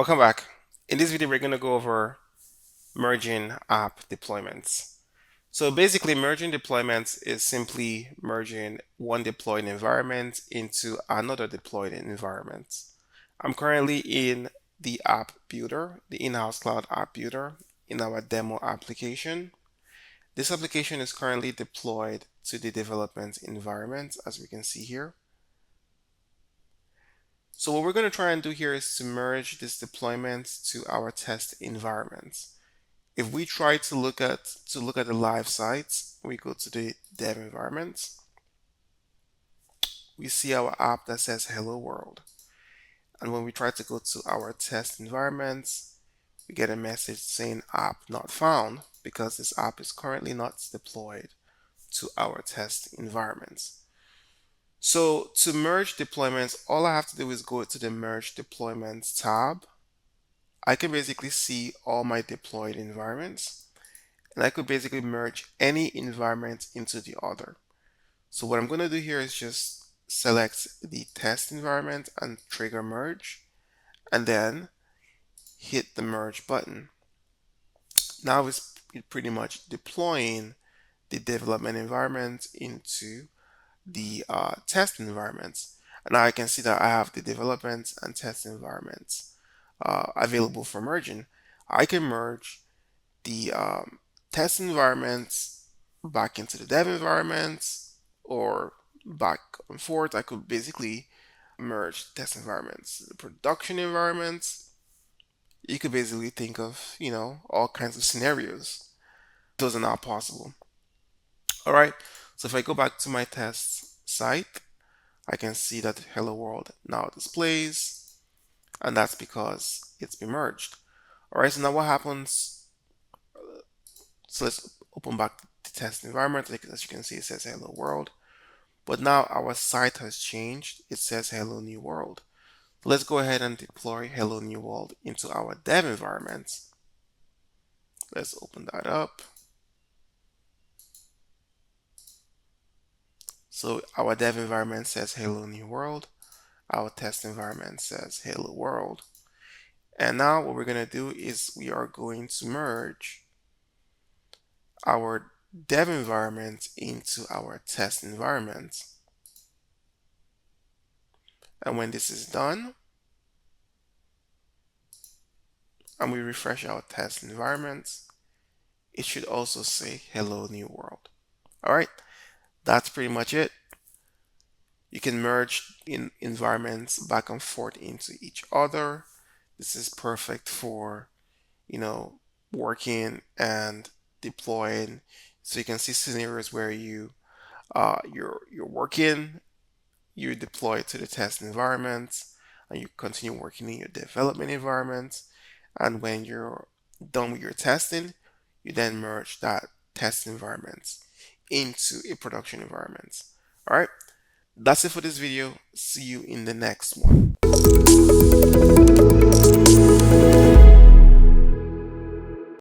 Welcome back. In this video, we're going to go over merging app deployments. So basically, merging deployments is simply merging one deployed environment into another deployed environment. I'm currently in the app builder, the Inhouz Cloud app builder in our demo application. This application is currently deployed to the development environment, as we can see here. So what we're going to try and do here is to merge this deployment to our test environment. If we try to look at the live sites, we go to the dev environment. We see our app that says hello world. And when we try to go to our test environment, we get a message saying app not found because this app is currently not deployed to our test environment. So to merge deployments, all I have to do is go to the merge deployments tab. I can basically see all my deployed environments, and I could basically merge any environment into the other. So what I'm going to do here is just select the test environment and trigger merge, and then hit the merge button. Now it's pretty much deploying the development environment into the test environments. And now I can see that I have the development and test environments available for merging. I can merge the test environments back into the dev environments or back and forth. I could basically merge test environments, the production environments. You could basically think of, all kinds of scenarios. Those are not possible. All right. So if I go back to my test site, I can see that hello world now displays, and that's because it's been merged. All right. So now what happens? So let's open back the test environment. As you can see, it says hello world, but now our site has changed. It says hello new world. Let's go ahead and deploy hello new world into our dev environment. Let's open that up. So our dev environment says hello new world. Our test environment says hello world. And now what we're going to do is we are going to merge our dev environment into our test environment. And when this is done, and we refresh our test environment, it should also say hello new world. All right, that's pretty much it. You can merge in environments back and forth into each other. This is perfect for, working and deploying. So you can see scenarios where you're working, you deploy to the test environment, and you continue working in your development environment. And when you're done with your testing, you then merge that test environment into a production environment. All right, that's it for this video. See you in the next one.